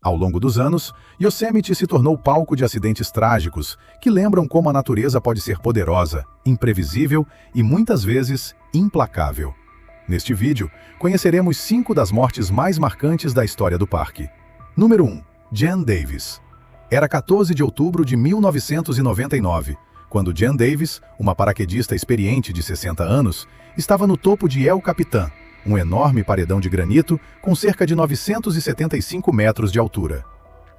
Ao longo dos anos, Yosemite se tornou palco de acidentes trágicos que lembram como a natureza pode ser poderosa, imprevisível e muitas vezes implacável. Neste vídeo, conheceremos 5 das mortes mais marcantes da história do parque. Número 1. Jan Davis. Era 14 de outubro de 1999, quando Jan Davis, uma paraquedista experiente de 60 anos, estava no topo de El Capitan, um enorme paredão de granito com cerca de 975 metros de altura.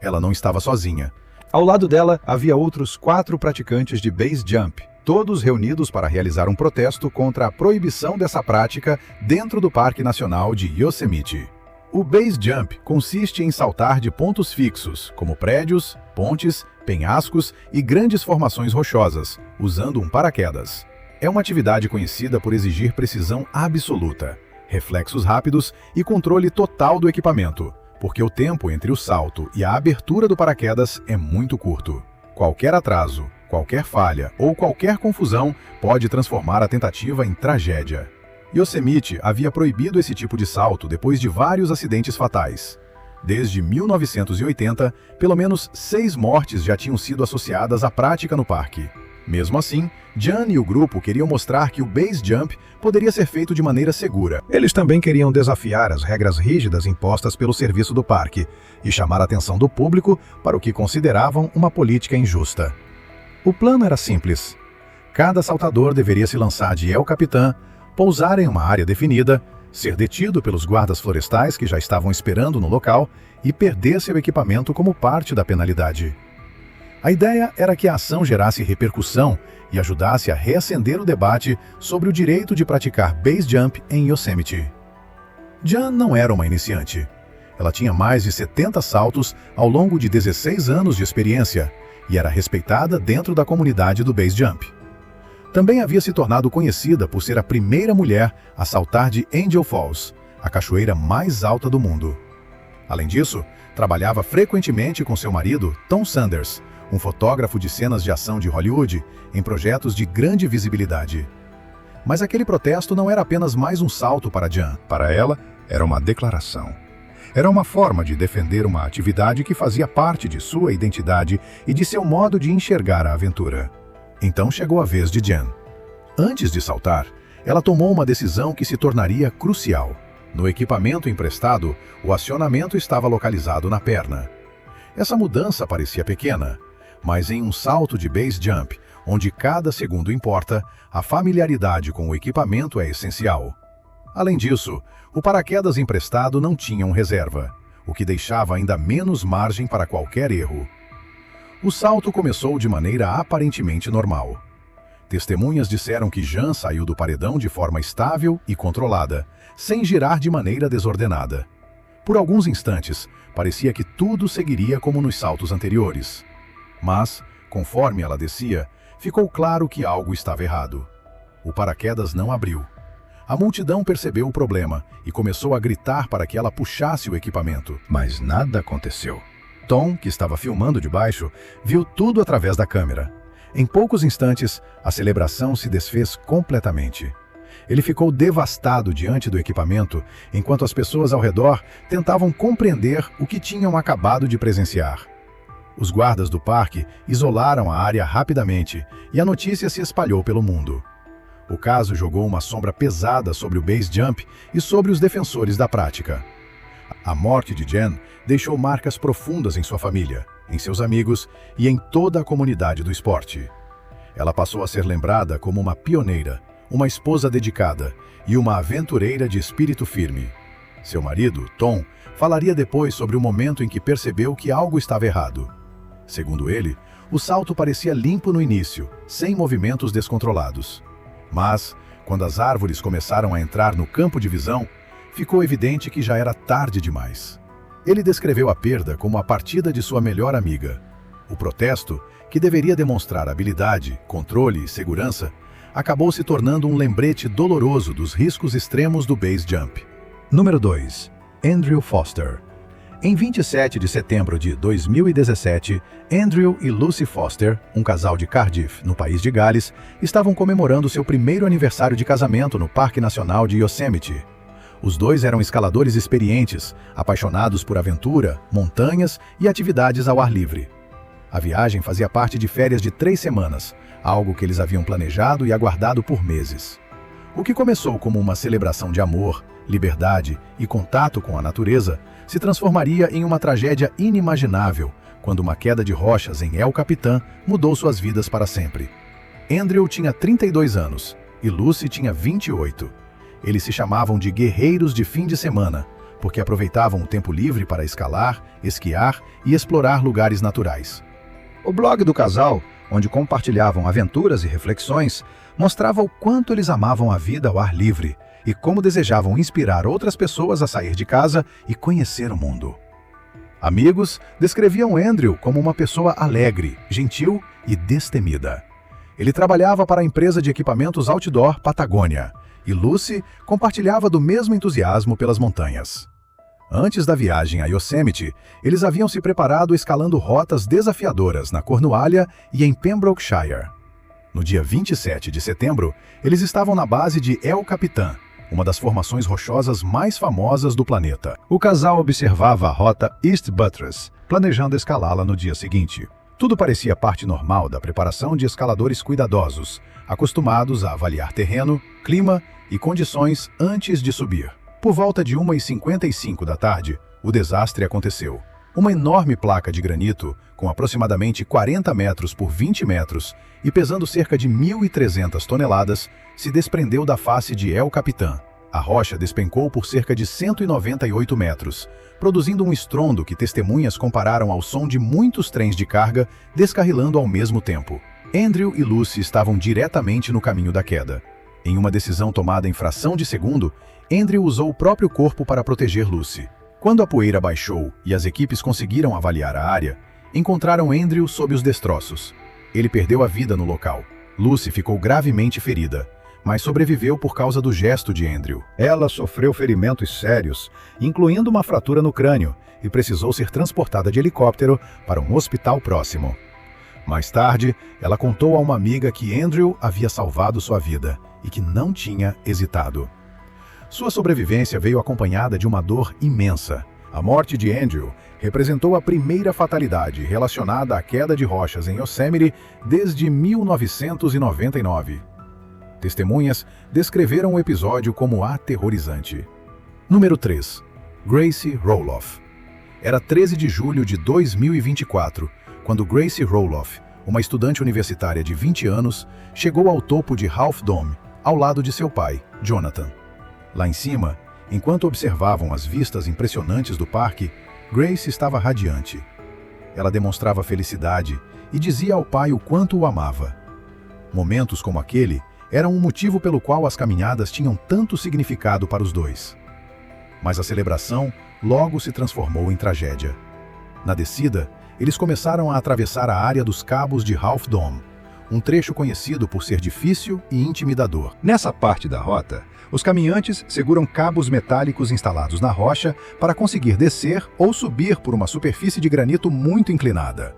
Ela não estava sozinha. Ao lado dela, havia outros 4 praticantes de base jump, todos reunidos para realizar um protesto contra a proibição dessa prática dentro do Parque Nacional de Yosemite. O base jump consiste em saltar de pontos fixos, como prédios, pontes, penhascos e grandes formações rochosas, usando um paraquedas. É uma atividade conhecida por exigir precisão absoluta, reflexos rápidos e controle total do equipamento, porque o tempo entre o salto e a abertura do paraquedas é muito curto. Qualquer atraso, qualquer falha ou qualquer confusão pode transformar a tentativa em tragédia. Yosemite havia proibido esse tipo de salto depois de vários acidentes fatais. Desde 1980, pelo menos 6 mortes já tinham sido associadas à prática no parque. Mesmo assim, Jan e o grupo queriam mostrar que o base jump poderia ser feito de maneira segura. Eles também queriam desafiar as regras rígidas impostas pelo serviço do parque e chamar a atenção do público para o que consideravam uma política injusta. O plano era simples. Cada saltador deveria se lançar de El Capitan, pousar em uma área definida, ser detido pelos guardas florestais que já estavam esperando no local e perder seu equipamento como parte da penalidade. A ideia era que a ação gerasse repercussão e ajudasse a reacender o debate sobre o direito de praticar base jump em Yosemite. Jan não era uma iniciante. Ela tinha mais de 70 saltos ao longo de 16 anos de experiência e era respeitada dentro da comunidade do base jump. Também havia se tornado conhecida por ser a primeira mulher a saltar de Angel Falls, a cachoeira mais alta do mundo. Além disso, trabalhava frequentemente com seu marido, Tom Sanders, um fotógrafo de cenas de ação de Hollywood, em projetos de grande visibilidade. Mas aquele protesto não era apenas mais um salto para Jan. Para ela, era uma declaração. Era uma forma de defender uma atividade que fazia parte de sua identidade e de seu modo de enxergar a aventura. Então chegou a vez de Jan. Antes de saltar, ela tomou uma decisão que se tornaria crucial. No equipamento emprestado, o acionamento estava localizado na perna. Essa mudança parecia pequena, mas em um salto de base jump, onde cada segundo importa, a familiaridade com o equipamento é essencial. Além disso, o paraquedas emprestado não tinha reserva, o que deixava ainda menos margem para qualquer erro. O salto começou de maneira aparentemente normal. Testemunhas disseram que Jan saiu do paredão de forma estável e controlada, sem girar de maneira desordenada. Por alguns instantes, parecia que tudo seguiria como nos saltos anteriores. Mas, conforme ela descia, ficou claro que algo estava errado. O paraquedas não abriu. A multidão percebeu o problema e começou a gritar para que ela puxasse o equipamento. Mas nada aconteceu. Tom, que estava filmando de baixo, viu tudo através da câmera. Em poucos instantes, a celebração se desfez completamente. Ele ficou devastado diante do equipamento, enquanto as pessoas ao redor tentavam compreender o que tinham acabado de presenciar. Os guardas do parque isolaram a área rapidamente e a notícia se espalhou pelo mundo. O caso jogou uma sombra pesada sobre o base jump e sobre os defensores da prática. A morte de Jan deixou marcas profundas em sua família, em seus amigos e em toda a comunidade do esporte. Ela passou a ser lembrada como uma pioneira, uma esposa dedicada e uma aventureira de espírito firme. Seu marido, Tom, falaria depois sobre o momento em que percebeu que algo estava errado. Segundo ele, o salto parecia limpo no início, sem movimentos descontrolados. Mas, quando as árvores começaram a entrar no campo de visão, ficou evidente que já era tarde demais. Ele descreveu a perda como a partida de sua melhor amiga. O protesto, que deveria demonstrar habilidade, controle e segurança, acabou se tornando um lembrete doloroso dos riscos extremos do base jump. Número 2. Andrew Foster. Em 27 de setembro de 2017, Andrew e Lucy Foster, um casal de Cardiff, no país de Gales, estavam comemorando seu primeiro aniversário de casamento no Parque Nacional de Yosemite. Os dois eram escaladores experientes, apaixonados por aventura, montanhas e atividades ao ar livre. A viagem fazia parte de férias de 3 semanas, algo que eles haviam planejado e aguardado por meses. O que começou como uma celebração de amor, liberdade e contato com a natureza, se transformaria em uma tragédia inimaginável, quando uma queda de rochas em El Capitan mudou suas vidas para sempre. Andrew tinha 32 anos e Lucy tinha 28. Eles se chamavam de guerreiros de fim de semana, porque aproveitavam o tempo livre para escalar, esquiar e explorar lugares naturais. O blog do casal, onde compartilhavam aventuras e reflexões, mostrava o quanto eles amavam a vida ao ar livre e como desejavam inspirar outras pessoas a sair de casa e conhecer o mundo. Amigos descreviam Andrew como uma pessoa alegre, gentil e destemida. Ele trabalhava para a empresa de equipamentos outdoor Patagônia, e Lucy compartilhava do mesmo entusiasmo pelas montanhas. Antes da viagem a Yosemite, eles haviam se preparado escalando rotas desafiadoras na Cornualha e em Pembrokeshire. No dia 27 de setembro, eles estavam na base de El Capitan, uma das formações rochosas mais famosas do planeta. O casal observava a rota East Buttress, planejando escalá-la no dia seguinte. Tudo parecia parte normal da preparação de escaladores cuidadosos, acostumados a avaliar terreno, clima e condições antes de subir. Por volta de 1h55 da tarde, o desastre aconteceu. Uma enorme placa de granito, com aproximadamente 40 metros por 20 metros e pesando cerca de 1.300 toneladas, se desprendeu da face de El Capitan. A rocha despencou por cerca de 198 metros, produzindo um estrondo que testemunhas compararam ao som de muitos trens de carga descarrilando ao mesmo tempo. Andrew e Lucy estavam diretamente no caminho da queda. Em uma decisão tomada em fração de segundo, Andrew usou o próprio corpo para proteger Lucy. Quando a poeira baixou e as equipes conseguiram avaliar a área, encontraram Andrew sob os destroços. Ele perdeu a vida no local. Lucy ficou gravemente ferida, mas sobreviveu por causa do gesto de Andrew. Ela sofreu ferimentos sérios, incluindo uma fratura no crânio, e precisou ser transportada de helicóptero para um hospital próximo. Mais tarde, ela contou a uma amiga que Andrew havia salvado sua vida e que não tinha hesitado. Sua sobrevivência veio acompanhada de uma dor imensa. A morte de Andrew representou a primeira fatalidade relacionada à queda de rochas em Yosemite desde 1999. Testemunhas descreveram o episódio como aterrorizante. Número 3. Gracie Roloff. Era 13 de julho de 2024, quando Gracie Roloff, uma estudante universitária de 20 anos, chegou ao topo de Half Dome, ao lado de seu pai, Jonathan. Lá em cima, enquanto observavam as vistas impressionantes do parque, Gracie estava radiante. Ela demonstrava felicidade e dizia ao pai o quanto o amava. Momentos como aquele eram um motivo pelo qual as caminhadas tinham tanto significado para os dois. Mas a celebração logo se transformou em tragédia. Na descida, eles começaram a atravessar a área dos Cabos de Half Dome, um trecho conhecido por ser difícil e intimidador. Nessa parte da rota, os caminhantes seguram cabos metálicos instalados na rocha para conseguir descer ou subir por uma superfície de granito muito inclinada.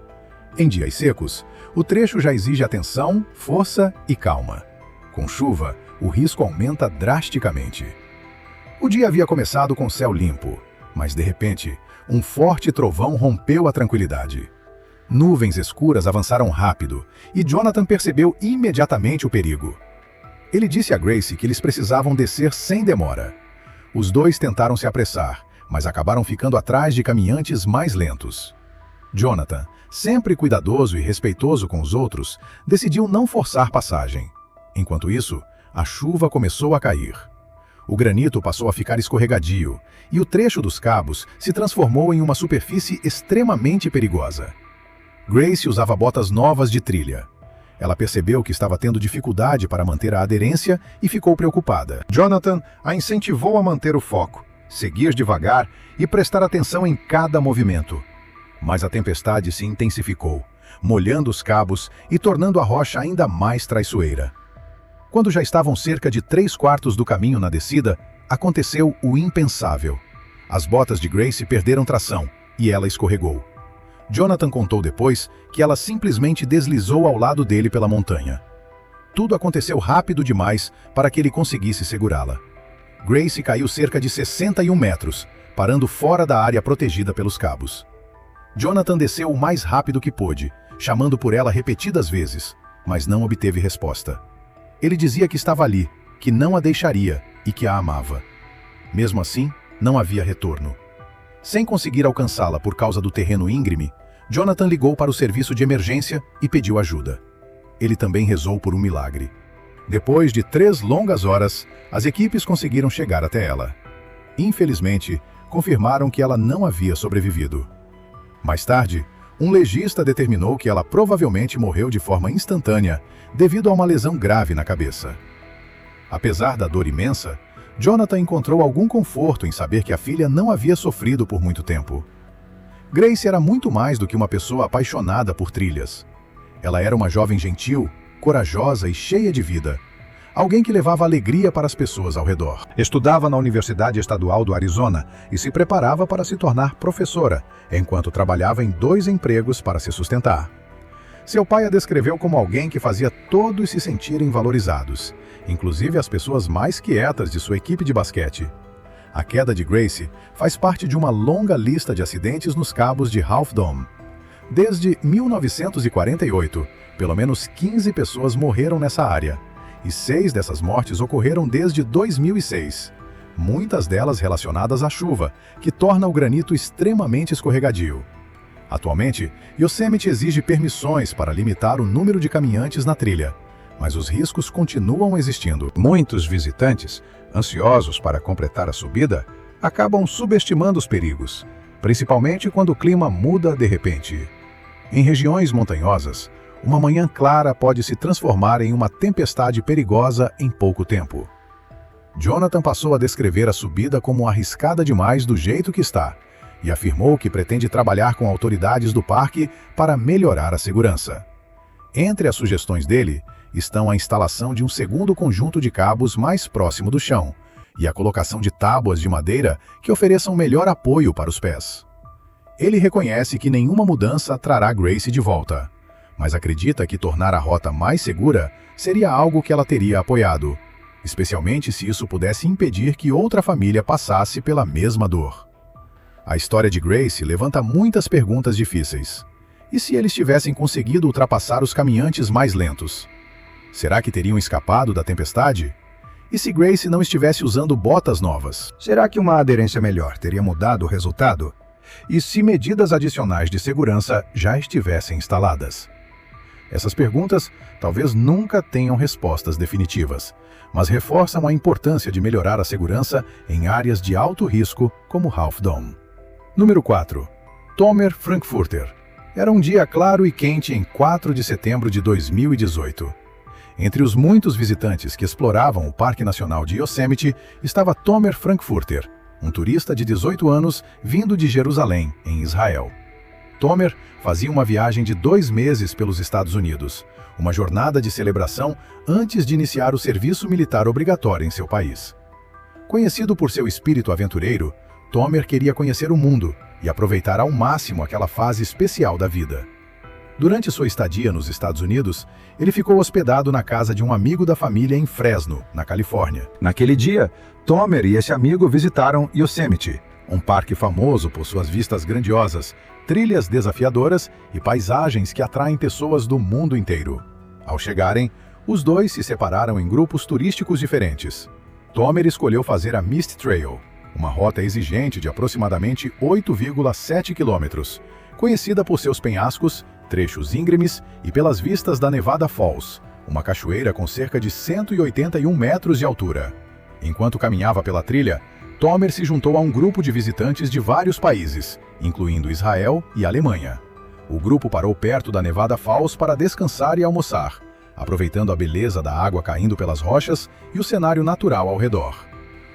Em dias secos, o trecho já exige atenção, força e calma. Com chuva, o risco aumenta drasticamente. O dia havia começado com céu limpo, mas de repente, um forte trovão rompeu a tranquilidade. Nuvens escuras avançaram rápido e Jonathan percebeu imediatamente o perigo. Ele disse a Gracie que eles precisavam descer sem demora. Os dois tentaram se apressar, mas acabaram ficando atrás de caminhantes mais lentos. Jonathan, sempre cuidadoso e respeitoso com os outros, decidiu não forçar passagem. Enquanto isso, a chuva começou a cair. O granito passou a ficar escorregadio e o trecho dos cabos se transformou em uma superfície extremamente perigosa. Gracie usava botas novas de trilha. Ela percebeu que estava tendo dificuldade para manter a aderência e ficou preocupada. Jonathan a incentivou a manter o foco, seguir devagar e prestar atenção em cada movimento. Mas a tempestade se intensificou, molhando os cabos e tornando a rocha ainda mais traiçoeira. Quando já estavam cerca de 3/4 do caminho na descida, aconteceu o impensável. As botas de Gracie perderam tração e ela escorregou. Jonathan contou depois que ela simplesmente deslizou ao lado dele pela montanha. Tudo aconteceu rápido demais para que ele conseguisse segurá-la. Grace caiu cerca de 61 metros, parando fora da área protegida pelos cabos. Jonathan desceu o mais rápido que pôde, chamando por ela repetidas vezes, mas não obteve resposta. Ele dizia que estava ali, que não a deixaria e que a amava. Mesmo assim, não havia retorno. Sem conseguir alcançá-la por causa do terreno íngreme, Jonathan ligou para o serviço de emergência e pediu ajuda. Ele também rezou por um milagre. Depois de 3 longas horas, as equipes conseguiram chegar até ela. Infelizmente, confirmaram que ela não havia sobrevivido. Mais tarde, um legista determinou que ela provavelmente morreu de forma instantânea devido a uma lesão grave na cabeça. Apesar da dor imensa, Jonathan encontrou algum conforto em saber que a filha não havia sofrido por muito tempo. Grace era muito mais do que uma pessoa apaixonada por trilhas. Ela era uma jovem gentil, corajosa e cheia de vida. Alguém que levava alegria para as pessoas ao redor. Estudava na Universidade Estadual do Arizona e se preparava para se tornar professora, enquanto trabalhava em 2 empregos para se sustentar. Seu pai a descreveu como alguém que fazia todos se sentirem valorizados, inclusive as pessoas mais quietas de sua equipe de basquete. A queda de Grace faz parte de uma longa lista de acidentes nos cabos de Half Dome. Desde 1948, pelo menos 15 pessoas morreram nessa área, e 6 dessas mortes ocorreram desde 2006, muitas delas relacionadas à chuva, que torna o granito extremamente escorregadio. Atualmente, Yosemite exige permissões para limitar o número de caminhantes na trilha, mas os riscos continuam existindo. Muitos visitantes, ansiosos para completar a subida, acabam subestimando os perigos, principalmente quando o clima muda de repente. Em regiões montanhosas, uma manhã clara pode se transformar em uma tempestade perigosa em pouco tempo. Jonathan passou a descrever a subida como arriscada demais do jeito que está, e afirmou que pretende trabalhar com autoridades do parque para melhorar a segurança. Entre as sugestões dele estão a instalação de um segundo conjunto de cabos mais próximo do chão e a colocação de tábuas de madeira que ofereçam melhor apoio para os pés. Ele reconhece que nenhuma mudança trará Grace de volta, mas acredita que tornar a rota mais segura seria algo que ela teria apoiado, especialmente se isso pudesse impedir que outra família passasse pela mesma dor. A história de Grace levanta muitas perguntas difíceis. E se eles tivessem conseguido ultrapassar os caminhantes mais lentos? Será que teriam escapado da tempestade? E se Grace não estivesse usando botas novas? Será que uma aderência melhor teria mudado o resultado? E se medidas adicionais de segurança já estivessem instaladas? Essas perguntas talvez nunca tenham respostas definitivas, mas reforçam a importância de melhorar a segurança em áreas de alto risco como Half Dome. Número 4. Tomer Frankfurter. Era um dia claro e quente em 4 de setembro de 2018. Entre os muitos visitantes que exploravam o Parque Nacional de Yosemite estava Tomer Frankfurter, um turista de 18 anos vindo de Jerusalém, em Israel. Tomer fazia uma viagem de 2 meses pelos Estados Unidos, uma jornada de celebração antes de iniciar o serviço militar obrigatório em seu país. Conhecido por seu espírito aventureiro, Tomer queria conhecer o mundo e aproveitar ao máximo aquela fase especial da vida. Durante sua estadia nos Estados Unidos, ele ficou hospedado na casa de um amigo da família em Fresno, na Califórnia. Naquele dia, Tomer e esse amigo visitaram Yosemite, um parque famoso por suas vistas grandiosas, trilhas desafiadoras e paisagens que atraem pessoas do mundo inteiro. Ao chegarem, os dois se separaram em grupos turísticos diferentes. Tomer escolheu fazer a Mist Trail, uma rota exigente de aproximadamente 8,7 quilômetros, conhecida por seus penhascos, trechos íngremes e pelas vistas da Nevada Falls, uma cachoeira com cerca de 181 metros de altura. Enquanto caminhava pela trilha, Tomer se juntou a um grupo de visitantes de vários países, incluindo Israel e Alemanha. O grupo parou perto da Nevada Falls para descansar e almoçar, aproveitando a beleza da água caindo pelas rochas e o cenário natural ao redor.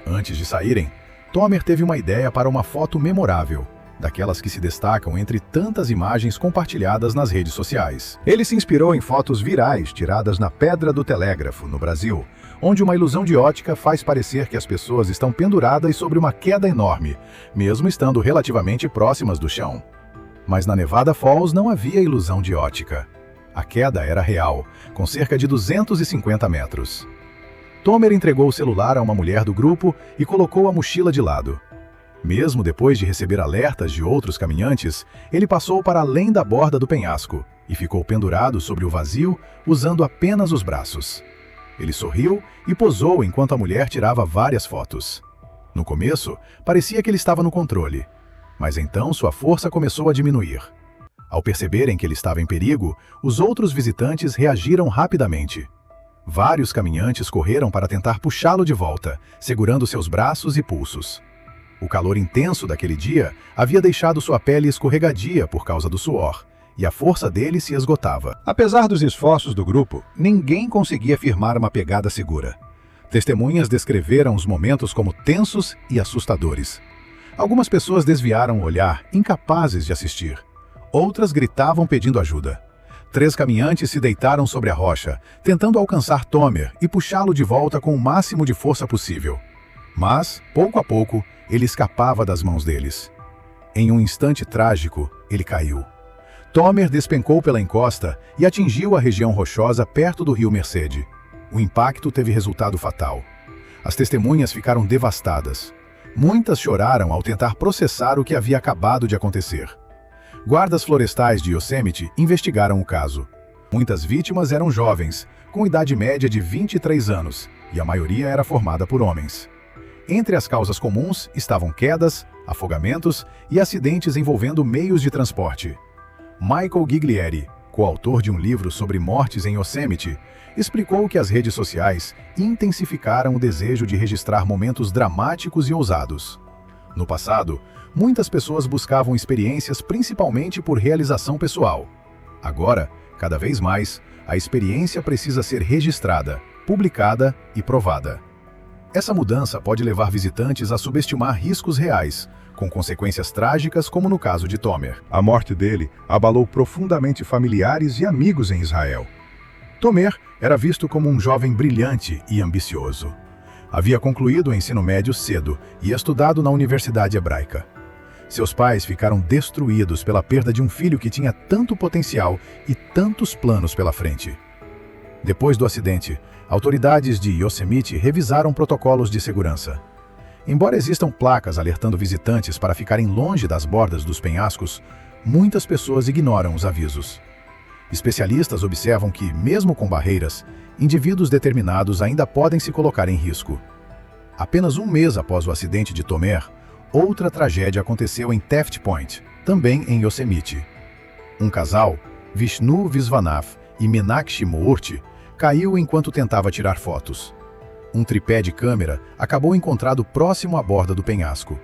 Antes de saírem, Tomer teve uma ideia para uma foto memorável, daquelas que se destacam entre tantas imagens compartilhadas nas redes sociais. Ele se inspirou em fotos virais tiradas na Pedra do Telégrafo, no Brasil, onde uma ilusão de ótica faz parecer que as pessoas estão penduradas sobre uma queda enorme, mesmo estando relativamente próximas do chão. Mas na Nevada Falls não havia ilusão de ótica. A queda era real, com cerca de 250 metros. Tomer entregou o celular a uma mulher do grupo e colocou a mochila de lado. Mesmo depois de receber alertas de outros caminhantes, ele passou para além da borda do penhasco e ficou pendurado sobre o vazio, usando apenas os braços. Ele sorriu e posou enquanto a mulher tirava várias fotos. No começo, parecia que ele estava no controle, mas então sua força começou a diminuir. Ao perceberem que ele estava em perigo, os outros visitantes reagiram rapidamente. Vários caminhantes correram para tentar puxá-lo de volta, segurando seus braços e pulsos. O calor intenso daquele dia havia deixado sua pele escorregadia por causa do suor, e a força dele se esgotava. Apesar dos esforços do grupo, ninguém conseguia firmar uma pegada segura. Testemunhas descreveram os momentos como tensos e assustadores. Algumas pessoas desviaram o olhar, incapazes de assistir. Outras gritavam pedindo ajuda. 3 caminhantes se deitaram sobre a rocha, tentando alcançar Tomer e puxá-lo de volta com o máximo de força possível. Mas, pouco a pouco, ele escapava das mãos deles. Em um instante trágico, ele caiu. Tomer despencou pela encosta e atingiu a região rochosa perto do rio Merced. O impacto teve resultado fatal. As testemunhas ficaram devastadas. Muitas choraram ao tentar processar o que havia acabado de acontecer. Guardas florestais de Yosemite investigaram o caso. Muitas vítimas eram jovens, com idade média de 23 anos, e a maioria era formada por homens. Entre as causas comuns estavam quedas, afogamentos e acidentes envolvendo meios de transporte. Michael Giglieri, coautor de um livro sobre mortes em Yosemite, explicou que as redes sociais intensificaram o desejo de registrar momentos dramáticos e ousados. No passado, muitas pessoas buscavam experiências principalmente por realização pessoal. Agora, cada vez mais, a experiência precisa ser registrada, publicada e provada. Essa mudança pode levar visitantes a subestimar riscos reais, com consequências trágicas como no caso de Tomer. A morte dele abalou profundamente familiares e amigos em Israel. Tomer era visto como um jovem brilhante e ambicioso. Havia concluído o ensino médio cedo e estudado na Universidade Hebraica. Seus pais ficaram destruídos pela perda de um filho que tinha tanto potencial e tantos planos pela frente. Depois do acidente, autoridades de Yosemite revisaram protocolos de segurança. Embora existam placas alertando visitantes para ficarem longe das bordas dos penhascos, muitas pessoas ignoram os avisos. Especialistas observam que, mesmo com barreiras, indivíduos determinados ainda podem se colocar em risco. Apenas um mês após o acidente de Tomer, outra tragédia aconteceu em Taft Point, também em Yosemite. Um casal, Vishnu Viswanath e Meenakshi Moorthy, caiu enquanto tentava tirar fotos. Um tripé de câmera acabou encontrado próximo à borda do penhasco.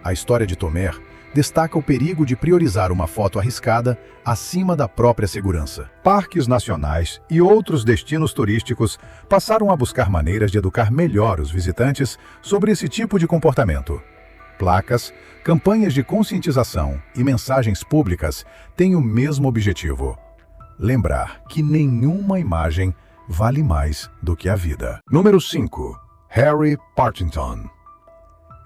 A história de Tomer destaca o perigo de priorizar uma foto arriscada acima da própria segurança. Parques nacionais e outros destinos turísticos passaram a buscar maneiras de educar melhor os visitantes sobre esse tipo de comportamento. Placas, campanhas de conscientização e mensagens públicas têm o mesmo objetivo: lembrar que nenhuma imagem vale mais do que a vida. Número 5. Harry Partington.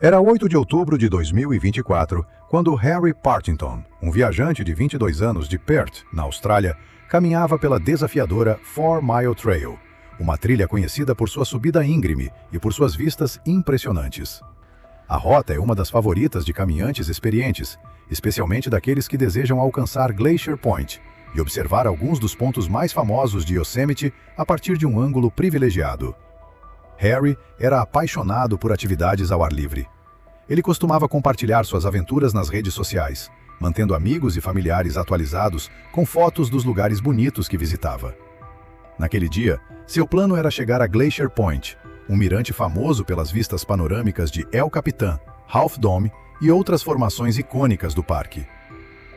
Era 8 de outubro de 2024, quando Harry Partington, um viajante de 22 anos de Perth, na Austrália, caminhava pela desafiadora 4 Mile Trail, uma trilha conhecida por sua subida íngreme e por suas vistas impressionantes. A rota é uma das favoritas de caminhantes experientes, especialmente daqueles que desejam alcançar Glacier Point e observar alguns dos pontos mais famosos de Yosemite a partir de um ângulo privilegiado. Harry era apaixonado por atividades ao ar livre. Ele costumava compartilhar suas aventuras nas redes sociais, mantendo amigos e familiares atualizados com fotos dos lugares bonitos que visitava. Naquele dia, seu plano era chegar a Glacier Point, um mirante famoso pelas vistas panorâmicas de El Capitan, Half Dome e outras formações icônicas do parque.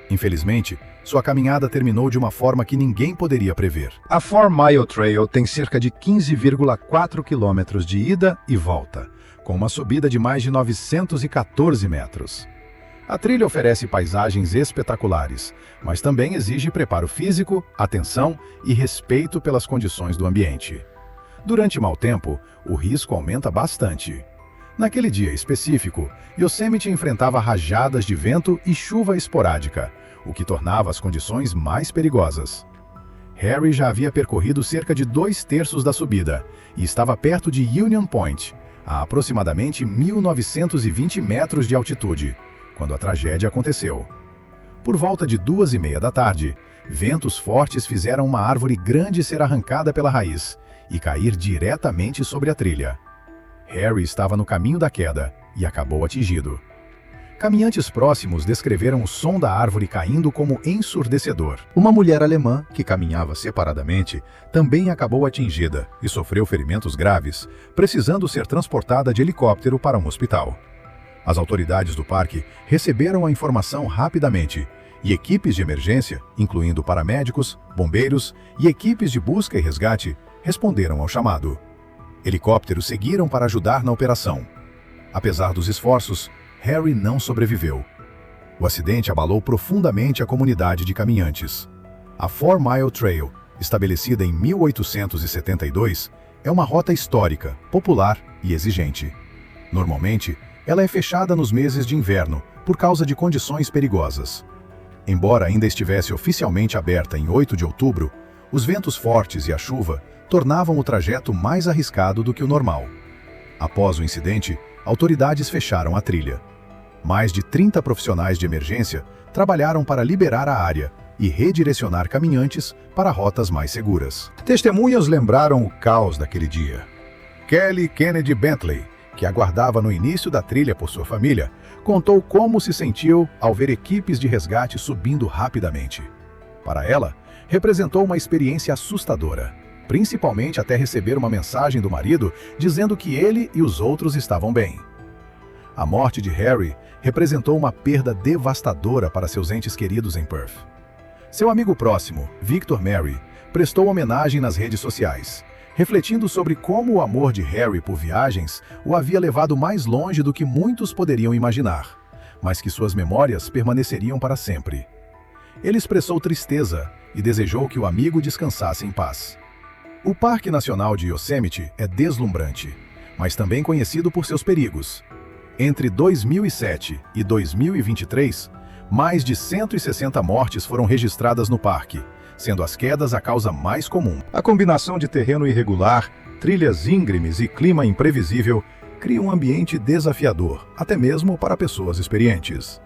Infelizmente, sua caminhada terminou de uma forma que ninguém poderia prever. A 4 Mile Trail tem cerca de 15,4 quilômetros de ida e volta, com uma subida de mais de 914 metros. A trilha oferece paisagens espetaculares, mas também exige preparo físico, atenção e respeito pelas condições do ambiente. Durante mau tempo, o risco aumenta bastante. Naquele dia específico, Yosemite enfrentava rajadas de vento e chuva esporádica, o que tornava as condições mais perigosas. Harry já havia percorrido cerca de 2/3 da subida e estava perto de Union Point, a aproximadamente 1920 metros de altitude, quando a tragédia aconteceu. Por volta de 2:30 da tarde, ventos fortes fizeram uma árvore grande ser arrancada pela raiz e cair diretamente sobre a trilha. Harry estava no caminho da queda e acabou atingido. Caminhantes próximos descreveram o som da árvore caindo como ensurdecedor. Uma mulher alemã, que caminhava separadamente, também acabou atingida e sofreu ferimentos graves, precisando ser transportada de helicóptero para um hospital. As autoridades do parque receberam a informação rapidamente e equipes de emergência, incluindo paramédicos, bombeiros e equipes de busca e resgate, responderam ao chamado. Helicópteros seguiram para ajudar na operação. Apesar dos esforços, Harry não sobreviveu. O acidente abalou profundamente a comunidade de caminhantes. A 4 Mile Trail, estabelecida em 1872, é uma rota histórica, popular e exigente. Normalmente, ela é fechada nos meses de inverno por causa de condições perigosas. Embora ainda estivesse oficialmente aberta em 8 de outubro, os ventos fortes e a chuva tornavam o trajeto mais arriscado do que o normal. Após o incidente, autoridades fecharam a trilha. Mais de 30 profissionais de emergência trabalharam para liberar a área e redirecionar caminhantes para rotas mais seguras. Testemunhas lembraram o caos daquele dia. Kelly Kennedy Bentley, que aguardava no início da trilha por sua família, contou como se sentiu ao ver equipes de resgate subindo rapidamente. Para ela, representou uma experiência assustadora, principalmente até receber uma mensagem do marido dizendo que ele e os outros estavam bem. A morte de Harry representou uma perda devastadora para seus entes queridos em Perth. Seu amigo próximo, Victor Mary, prestou homenagem nas redes sociais, refletindo sobre como o amor de Harry por viagens o havia levado mais longe do que muitos poderiam imaginar, mas que suas memórias permaneceriam para sempre. Ele expressou tristeza e desejou que o amigo descansasse em paz. O Parque Nacional de Yosemite é deslumbrante, mas também conhecido por seus perigos. Entre 2007 e 2023, mais de 160 mortes foram registradas no parque, sendo as quedas a causa mais comum. A combinação de terreno irregular, trilhas íngremes e clima imprevisível cria um ambiente desafiador, até mesmo para pessoas experientes.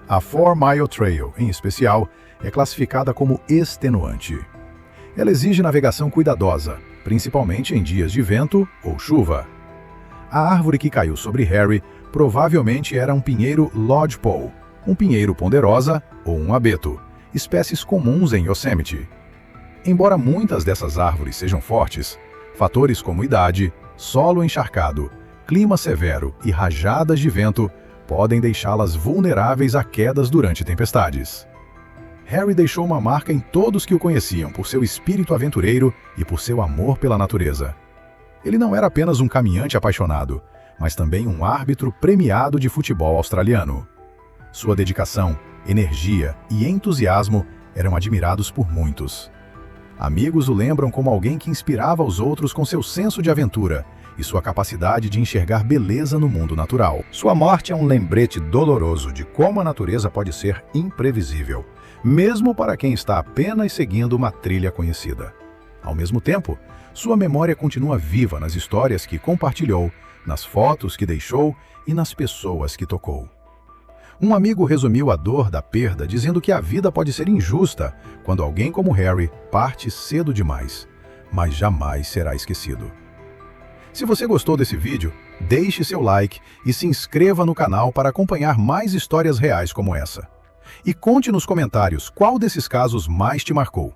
A 4 Mile Trail, em especial, é classificada como extenuante. Ela exige navegação cuidadosa, principalmente em dias de vento ou chuva. A árvore que caiu sobre Harry provavelmente era um pinheiro lodgepole, um pinheiro ponderosa ou um abeto, espécies comuns em Yosemite. Embora muitas dessas árvores sejam fortes, fatores como idade, solo encharcado, clima severo e rajadas de vento podem deixá-las vulneráveis a quedas durante tempestades. Harry deixou uma marca em todos que o conheciam por seu espírito aventureiro e por seu amor pela natureza. Ele não era apenas um caminhante apaixonado, mas também um árbitro premiado de futebol australiano. Sua dedicação, energia e entusiasmo eram admirados por muitos. Amigos o lembram como alguém que inspirava os outros com seu senso de aventura e sua capacidade de enxergar beleza no mundo natural. Sua morte é um lembrete doloroso de como a natureza pode ser imprevisível, mesmo para quem está apenas seguindo uma trilha conhecida. Ao mesmo tempo, sua memória continua viva nas histórias que compartilhou, nas fotos que deixou e nas pessoas que tocou. Um amigo resumiu a dor da perda dizendo que a vida pode ser injusta quando alguém como Harry parte cedo demais, mas jamais será esquecido. Se você gostou desse vídeo, deixe seu like e se inscreva no canal para acompanhar mais histórias reais como essa. E conte nos comentários qual desses casos mais te marcou.